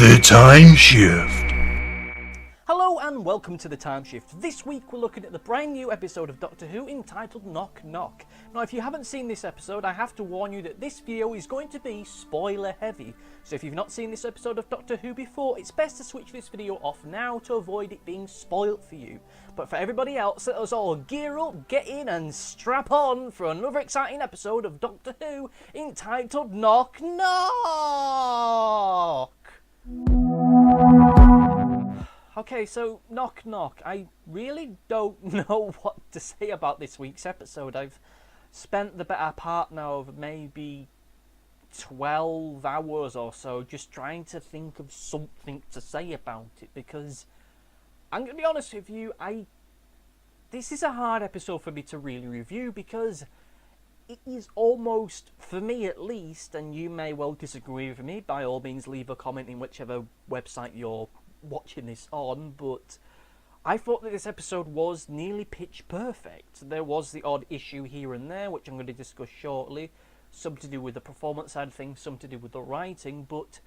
The Timeshift. Hello and welcome to the Timeshift. This week we're looking at the brand new episode of Doctor Who entitled Knock Knock. Now if you haven't seen this episode, I have to warn you that this video is going to be spoiler heavy. So if you've not seen this episode of Doctor Who before, it's best to switch this video off now to avoid it being spoiled for you. But for everybody else, let us all gear up, get in and strap on for another exciting episode of Doctor Who entitled Knock Knock! Okay, so Knock Knock. I really don't know what to say about this week's episode. I've spent the better part now of maybe 12 hours or so just trying to think of something to say about it, because I'm going to be honest with you, this is a hard episode for me to really review, because it is almost, for me at least, and you may well disagree with me, by all means leave a comment in whichever website you're watching this on, but I thought that this episode was nearly pitch perfect. There was the odd issue here and there, which I'm going to discuss shortly, some to do with the performance side of things, some to do with the writing, but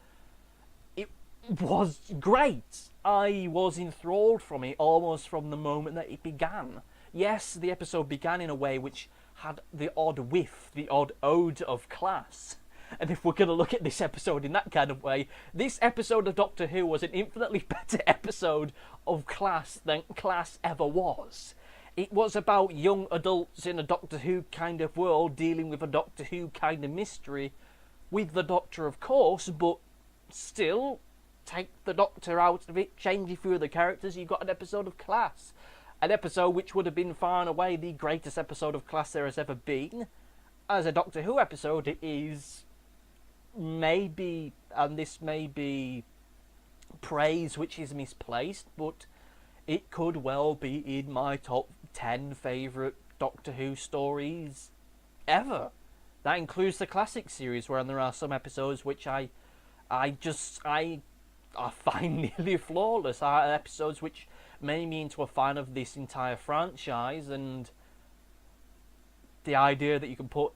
it was great. I was enthralled from it almost from the moment that it began. Yes, the episode began in a way which had the odd whiff, the odd ode of class. And if we're going to look at this episode in that kind of way, this episode of Doctor Who was an infinitely better episode of class than class ever was. It was about young adults in a Doctor Who kind of world dealing with a Doctor Who kind of mystery, with the Doctor of course, but still, take the Doctor out of it, change a few of the characters, you've got an episode of class. An episode which would have been far and away the greatest episode of class there has ever been. As a Doctor Who episode, it is maybe, and this may be praise which is misplaced, but it could well be in my top 10 favourite Doctor Who stories ever. That includes the classic series, where there are some episodes which I find nearly flawless. Are episodes which made me into a fan of this entire franchise, and the idea that you can put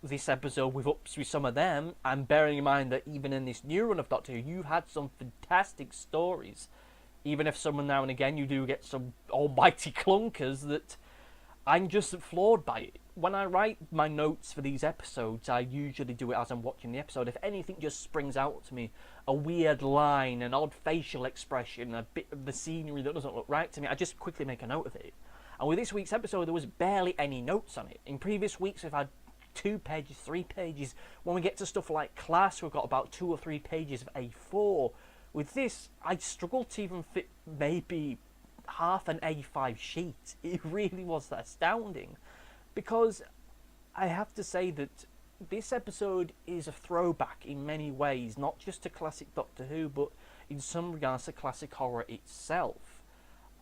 this episode with some of them, and bearing in mind that even in this new run of Doctor Who, you've had some fantastic stories, even if some now and again you do get some almighty clunkers, that I'm just floored by it. When I write my notes for these episodes, I usually do it as I'm watching the episode. If anything just springs out to me, a weird line, an odd facial expression, a bit of the scenery that doesn't look right to me, I just quickly make a note of it. And with this week's episode, there was barely any notes on it. In previous weeks, we've had 2 pages, 3 pages. When we get to stuff like class, we've got about 2 or 3 pages of A4. With this, I struggled to even fit maybe half an A5 sheet. It really was astounding. Because I have to say that this episode is a throwback in many ways, not just to classic Doctor Who, but in some regards to classic horror itself.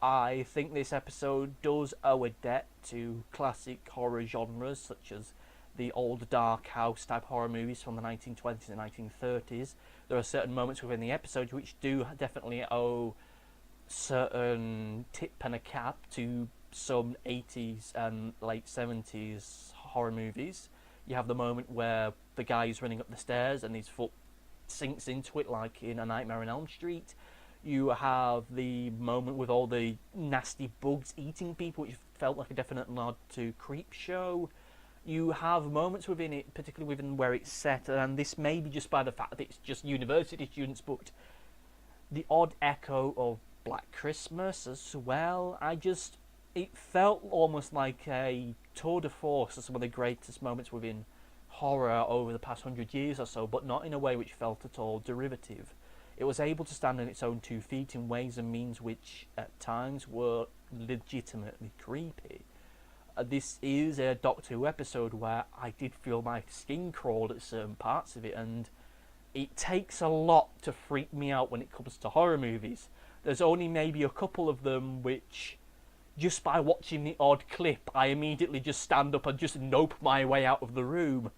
I think this episode does owe a debt to classic horror genres, such as the old dark house type horror movies from the 1920s and 1930s. There are certain moments within the episode which do definitely owe certain tip and a cap to some 80s and late 70s horror movies. You have the moment where the guy is running up the stairs and his foot sinks into it, like in A Nightmare on Elm Street. You have the moment with all the nasty bugs eating people, which felt like a definite nod to Creepshow. You have moments within it, particularly within where it's set, and this may be just by the fact that it's just university students, but the odd echo of Black Christmas as well. It felt almost like a tour de force of some of the greatest moments within horror over the past 100 years or so, but not in a way which felt at all derivative. It was able to stand on its own 2 feet in ways and means which at times were legitimately creepy. This is a Doctor Who episode where I did feel my skin crawled at certain parts of it, and it takes a lot to freak me out when it comes to horror movies. There's only maybe a couple of them which, just by watching the odd clip, I immediately just stand up and just nope my way out of the room.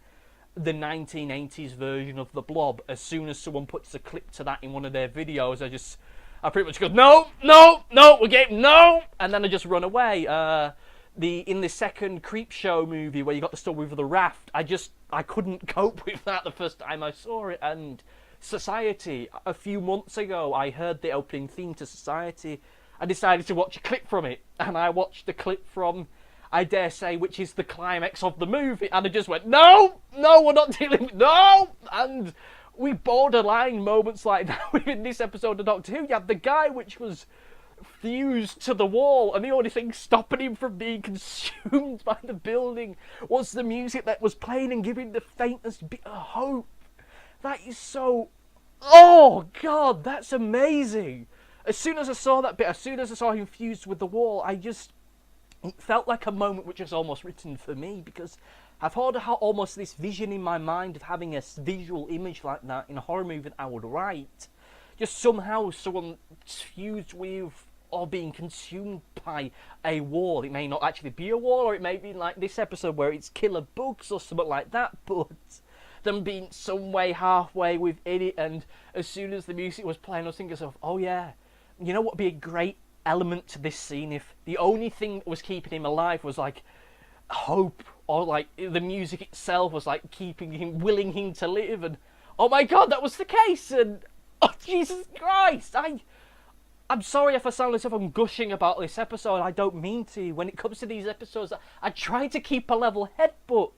The 1980s version of The Blob, as soon as someone puts a clip to that in one of their videos, I pretty much go, no, we're getting, no! And then I just run away. In the second Creepshow movie where you got the story with the raft, I couldn't cope with that the first time I saw it, and Society. A few months ago, I heard the opening theme to Society. I decided to watch a clip from it, and I watched the clip from, I dare say, which is the climax of the movie, and I just went, no, we're not dealing with, no! And we borderline moments like that within this episode of Doctor Who. You had the guy which was fused to the wall, and the only thing stopping him from being consumed by the building was the music that was playing and giving the faintest bit of hope. That is so... Oh, God, that's amazing. As soon as I saw that bit, as soon as I saw him fused with the wall, it felt like a moment which was almost written for me, because I've had almost this vision in my mind of having a visual image like that in a horror movie that I would write. Just somehow someone fused with or being consumed by a wall. It may not actually be a wall, or it may be like this episode where it's killer bugs or something like that, but them being some way halfway within it, and as soon as the music was playing, I was thinking to myself, oh yeah, you know what would be a great element to this scene if the only thing that was keeping him alive was like hope, or like the music itself was like keeping him, willing him to live, and oh my God, that was the case, and oh Jesus Christ, I'm sorry if I sound as if I'm gushing about this episode. I don't mean to. When it comes to these episodes, I try to keep a level head, but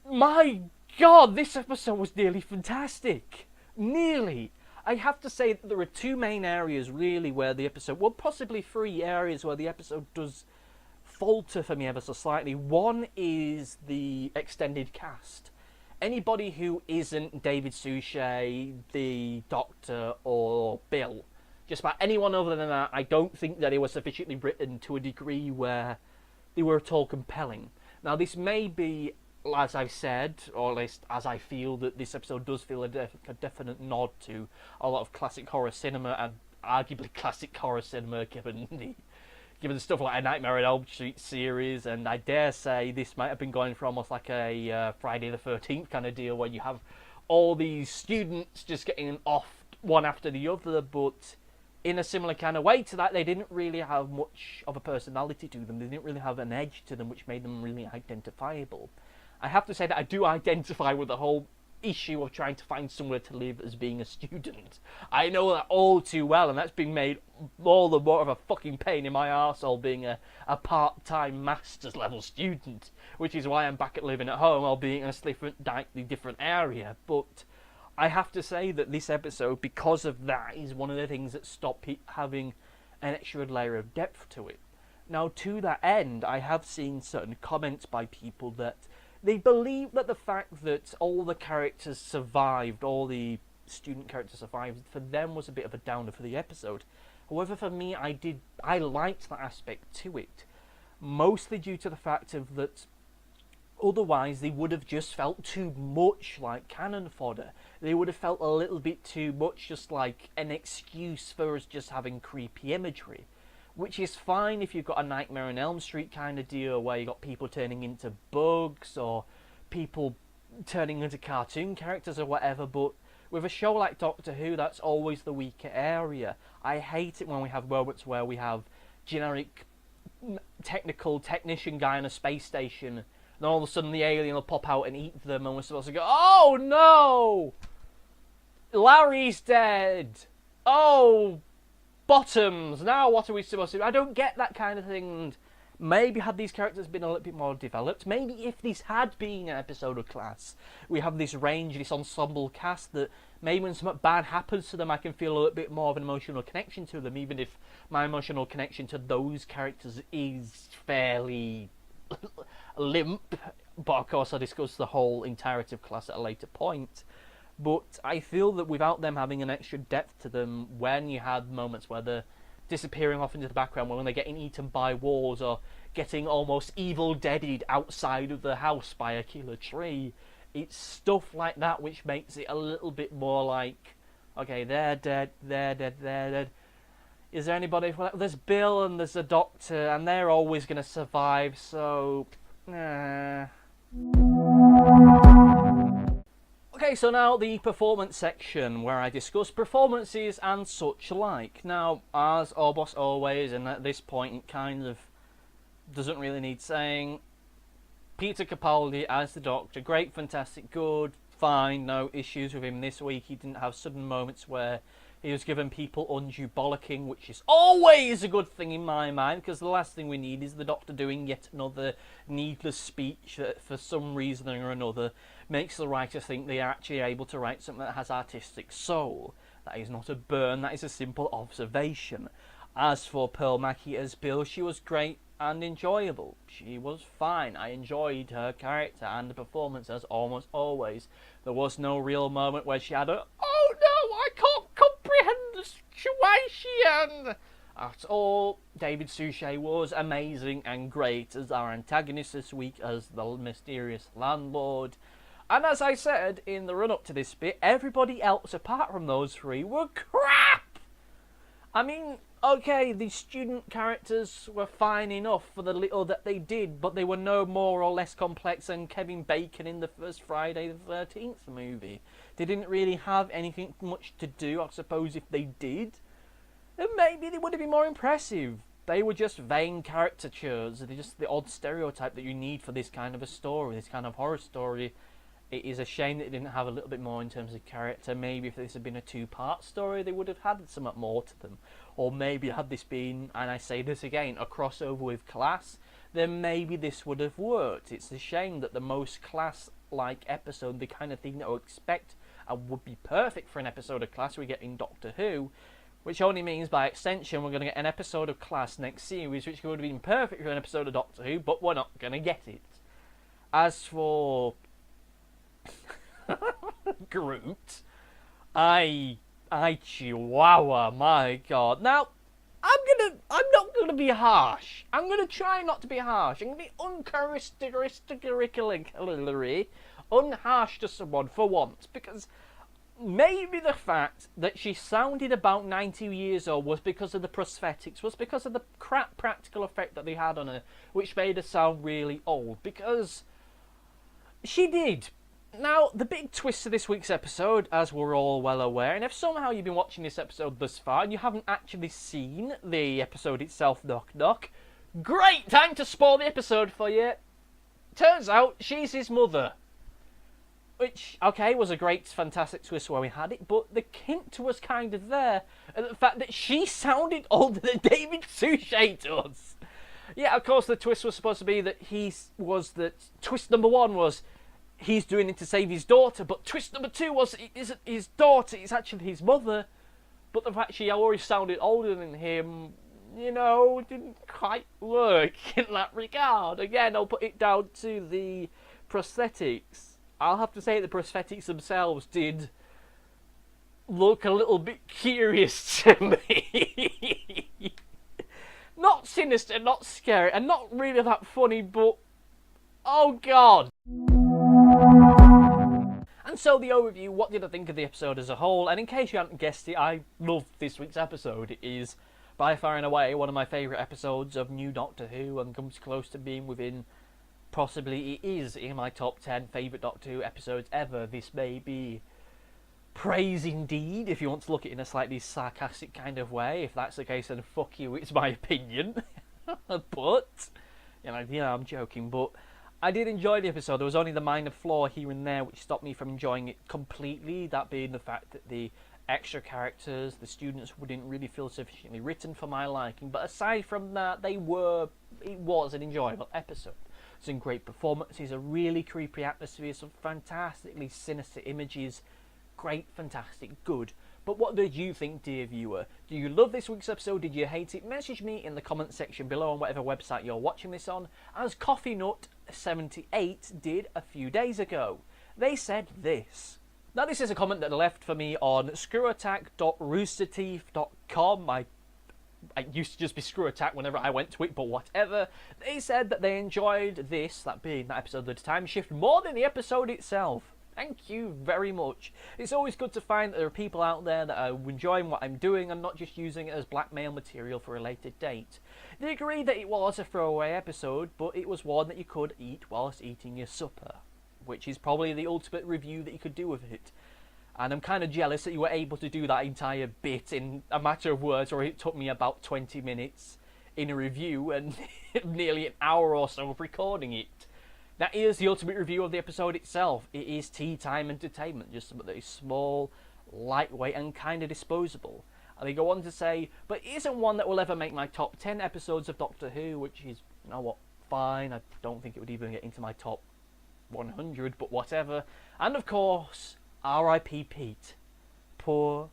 my God, this episode was nearly fantastic. Nearly. I have to say that there are two main areas really where the episode, well, possibly three areas where the episode does falter for me ever so slightly. One is the extended cast. Anybody who isn't David Suchet, the Doctor, or Bill, just about anyone other than that, I don't think that it was sufficiently written to a degree where they were at all compelling. Now, this may be, as I've said, or at least as I feel, that this episode does feel a definite nod to a lot of classic horror cinema, and arguably classic horror cinema given the stuff like a Nightmare on Elm Street series, and I dare say this might have been going for almost like a Friday the 13th kind of deal, where you have all these students just getting off one after the other, but in a similar kind of way to that, they didn't really have much of a personality to them. They didn't really have an edge to them which made them really identifiable. I have to say that I do identify with the whole issue of trying to find somewhere to live as being a student. I know that all too well, and that's been made all the more of a fucking pain in my arsehole being a part-time master's level student, which is why I'm back at living at home, albeit in a slightly different area. But I have to say that this episode, because of that, is one of the things that stopped it having an extra layer of depth to it. Now, to that end, I have seen certain comments by people that they believe that the fact that all the characters survived, all the student characters survived, for them was a bit of a downer for the episode. However, for me, I liked that aspect to it, mostly due to the fact of that otherwise they would have just felt too much like cannon fodder. They would have felt a little bit too much just like an excuse for us just having creepy imagery. Which is fine if you've got a Nightmare on Elm Street kind of deal where you've got people turning into bugs or people turning into cartoon characters or whatever, but with a show like Doctor Who, that's always the weaker area. I hate it when we have moments where we have generic technical technician guy on a space station, and all of a sudden the alien will pop out and eat them, and we're supposed to go, oh no! Larry's dead! Oh, bottoms! Now what are we supposed to do? I don't get that kind of thing. And maybe had these characters been a little bit more developed, maybe if this had been an episode of Class, we have this range, this ensemble cast, that maybe when something bad happens to them, I can feel a little bit more of an emotional connection to them, even if my emotional connection to those characters is fairly limp. But of course I'll discuss the whole entirety of Class at a later point. But I feel that without them having an extra depth to them, when you had moments where they're disappearing off into the background, when they're getting eaten by wolves or getting almost evil deaded outside of the house by a killer tree, it's stuff like that which makes it a little bit more like, okay, they're dead, they're dead, they're dead. Is there anybody? Well, there's Bill and there's a doctor, and they're always going to survive, so... Okay, so now the performance section, where I discuss performances and such like. Now, as almost always, and at this point it kind of doesn't really need saying, Peter Capaldi as the Doctor, great, fantastic, good, fine, no issues with him this week. He didn't have sudden moments where he was giving people undue bollocking, which is always a good thing in my mind, because the last thing we need is the Doctor doing yet another needless speech that, for some reason or another, makes the writer think they are actually able to write something that has artistic soul. That is not a burn, that is a simple observation. As for Pearl Mackie as Bill, she was great and enjoyable. She was fine. I enjoyed her character and the performance as almost always. There was no real moment where she had a, oh no, I can't comprehend the situation at all. David Suchet was amazing and great as our antagonist this week as the mysterious landlord. And as I said in the run-up to this bit, everybody else apart from those three were crap! I mean, okay, the student characters were fine enough for the little that they did, but they were no more or less complex than Kevin Bacon in the first Friday the 13th movie. They didn't really have anything much to do. I suppose if they did, then maybe they would have been more impressive. They were just vain caricatures. They're just the odd stereotype that you need for this kind of a story, this kind of horror story. It is a shame that it didn't have a little bit more in terms of character. Maybe if this had been a two-part story, they would have had somewhat more to them. Or maybe had this been, and I say this again, a crossover with Class, then maybe this would have worked. It's a shame that the most Class-like episode, the kind of thing that I would expect and would be perfect for an episode of Class we get in Doctor Who, which only means by extension we're going to get an episode of Class next series, which would have been perfect for an episode of Doctor Who, but we're not going to get it. As for Groot, I chihuahua, my god. Now, I'm not gonna be harsh. I'm gonna try not to be harsh. I'm gonna be uncharacteristically unharsh to someone for once, because maybe the fact that she sounded about 90 years old was because of the prosthetics, was because of the crap practical effect that they had on her, which made her sound really old, because she did. Now, the big twist to this week's episode, as we're all well aware, and if somehow you've been watching this episode thus far and you haven't actually seen the episode itself, knock knock, great time to spoil the episode for you. Turns out she's his mother. Which, okay, was a great, fantastic twist where we had it, but the hint was kind of there, and the fact that she sounded older than David Suchet does. Yeah, of course, the twist was supposed to be that twist number one was he's doing it to save his daughter, but twist number two was it isn't his daughter, it's actually his mother. But the fact she already sounded older than him, didn't quite work in that regard. Again, I'll put it down to the prosthetics. I'll have to say the prosthetics themselves did look a little bit curious to me. Not sinister, not scary, and not really that funny, but oh god. And so the overview, what did I think of the episode as a whole? And in case you hadn't guessed it, I love this week's episode. It is by far and away one of my favourite episodes of New Doctor Who, and comes close to being within, possibly it is in my top 10 favourite Doctor Who episodes ever. This may be praise indeed, if you want to look at it in a slightly sarcastic kind of way. If that's the case, then fuck you, it's my opinion. But, I'm joking, but I did enjoy the episode. There was only the minor flaw here and there which stopped me from enjoying it completely, that being the fact that the extra characters, the students, wouldn't really feel sufficiently written for my liking. But aside from that, it was an enjoyable episode. Some great performances, a really creepy atmosphere, some fantastically sinister images, great, fantastic, good. But what did you think, dear viewer? Do you love this week's episode? Did you hate it? Message me in the comment section below on whatever website you're watching this on, as Coffee Nut 78 did a few days ago. They said this. Now, this is a comment that they left for me on screwattack.roosterteeth.com. I used to just be Screw Attack whenever I went to it, but whatever. They said that they enjoyed this, that being that episode of the Timeshift, more than the episode itself. Thank you very much. It's always good to find that there are people out there that are enjoying what I'm doing and not just using it as blackmail material for a later date. They agreed that it was a throwaway episode, but it was one that you could eat whilst eating your supper, which is probably the ultimate review that you could do with it. And I'm kind of jealous that you were able to do that entire bit in a matter of words, or it took me about 20 minutes in a review and nearly an hour or so of recording it. that is the ultimate review of the episode itself. It is tea time entertainment, just something that is small, lightweight, and kind of disposable. And they go on to say, but it isn't one that will ever make my top 10 episodes of Doctor Who, which is, you know what, fine. I don't think it would even get into my top 100, but whatever. And of course, R.I.P. Pete. Poor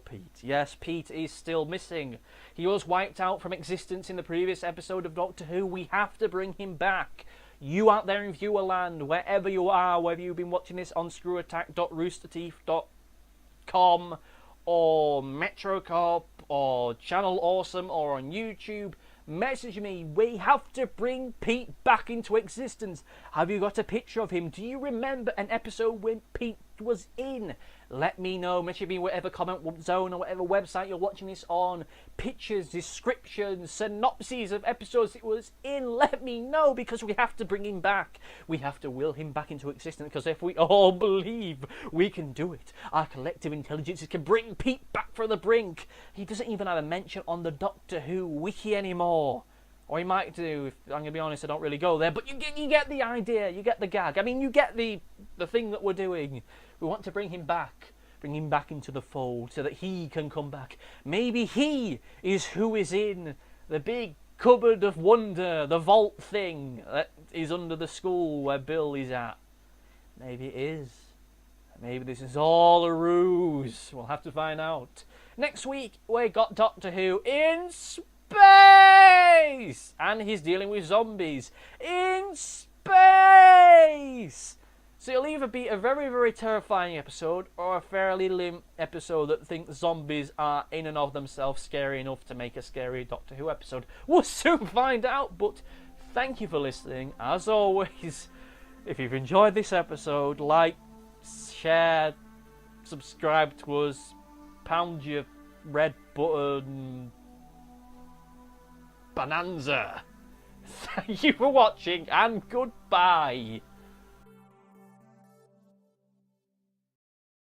Pete. Yes, Pete is still missing. He was wiped out from existence in the previous episode of Doctor Who. We have to bring him back. You out there in viewerland, wherever you are, whether you've been watching this on screwattack.roosterteeth.com or Metrocorp or Channel Awesome or on YouTube, message me. We have to bring Pete back into existence. Have you got a picture of him? Do you remember an episode when Pete was in? Let me know. Message me whatever comment zone or whatever website you're watching this on. Pictures, descriptions, synopses of episodes it was in. Let me know, because we have to bring him back. We have to will him back into existence, because if we all believe we can do it, our collective intelligences can bring Pete back from the brink. He doesn't even have a mention on the Doctor Who wiki anymore. Or he might do. If I'm going to be honest, I don't really go there. But you get the idea. You get the gag. I mean, you get the thing that we're doing. We want to bring him back. Bring him back into the fold so that he can come back. Maybe he is who is in the big cupboard of wonder, the vault thing that is under the school where Bill is at. Maybe it is. Maybe this is all a ruse. We'll have to find out. Next week, we got Doctor Who in space! And he's dealing with zombies in space! So it'll either be a very, very terrifying episode or a fairly limp episode that thinks zombies are in and of themselves scary enough to make a scary Doctor Who episode. We'll soon find out, but thank you for listening. As always, if you've enjoyed this episode, like, share, subscribe to us, pound your red button bonanza. Thank you for watching, and goodbye.